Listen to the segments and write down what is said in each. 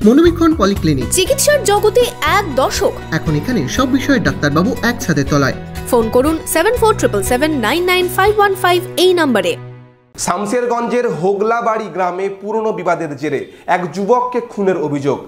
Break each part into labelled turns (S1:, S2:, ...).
S1: মনোবীক্ষণ polyclinic,
S2: চিকিৎসার জগতে এক দশক।
S1: এখন এখানে সব বিষয়ে ডাক্তারবাবু একসাথে তলায়।
S2: ফোন করুন 7477999515 এই নম্বরে।
S3: শামশেরগঞ্জের হোগলাবাড়ি গ্রামে পুরনো বিবাদের জেরে এক যুবককে খুনের অভিযোগ।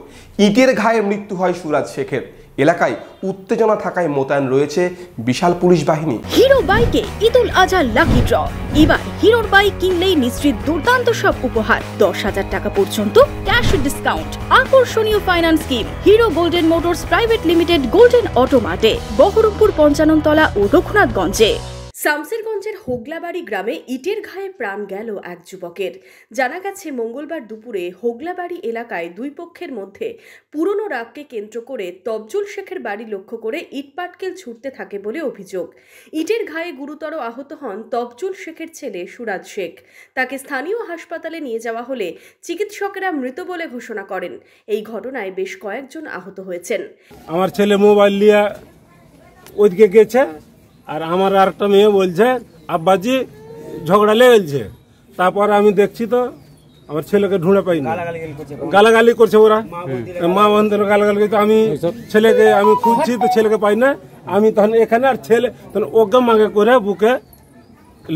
S3: ইটের ঘায়ে মৃত্যু হয় সুরাজ শেখের। এলাকায় উত্তেজনা থাকায় মোতায়েন রয়েছে বিশাল পুলিশ বাহিনী।
S4: হিরো বাইকে ঈদুল আজহা লাকি ড্র। এবার হিরোর বাইক কিনলেই নিশ্চিত দুর্দান্ত সব উপহার, 10,000 টাকা পর্যন্ত ক্যাশ ডিসকাউন্ট, আকর্ষণীয় finance scheme. Hero Golden Motors Private Limited, Golden অটোমার্টে, বহরমপুর, পঞ্চাননতলা ও রঘুনাথগঞ্জে। শামশেরগঞ্জের হোগলাবাড়ি গ্রামে ইটের ঘায়ে প্রাণ গেল এক যুবকের। জানা গেছে, মঙ্গলবার দুপুরে হোগলাবাড়ি এলাকায় দুই পক্ষের মধ্যে পুরনো রাগকে কেন্দ্র করে তবজুল শেখের বাড়ি লক্ষ্য করে ইটপাটকেল ছুটতে থাকে বলে অভিযোগ। ইটের ঘায়ে গুরুতর আহত হন তবজুল শেখের ছেলে সুরাজ শেখ। তাকে স্থানীয় হাসপাতালে নিয়ে যাওয়া হলে চিকিৎসকেরা মৃত বলে ঘোষণা করেন। এই ঘটনায় বেশ কয়েকজন আহত হয়েছেন।
S5: আমার ছেলে মোবাইল নিয়ে ওইদিকে গেছে, আর আমার আরেকটা মেয়ে বলছে আব্বাজি ঝগড়া লেগেছে। তারপর আমি দেখছি তো আমার ছেলেকে ঢুঁড়ে পাইনি, গালাগালি করছে ওরা, মা বন্ধুরা গালাগালি করছে। আমি ছেলেকে আমি খুঁজছি তো ছেলেকে পাই না। আমি তখন এখানে, আর ছেলে তখন ওকে মাগে করে বুকে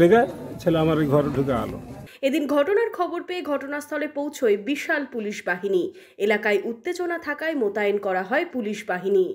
S5: লেগে ছেলে আমার এই ঘরে ঢুকে আলো।
S2: এদিন ঘটনার খবর পেয়ে ঘটনাস্থলে পৌঁছয় বিশাল পুলিশ বাহিনী। এলাকায় উত্তেজনা থাকায় মোতায়েন করা হয় পুলিশ বাহিনী।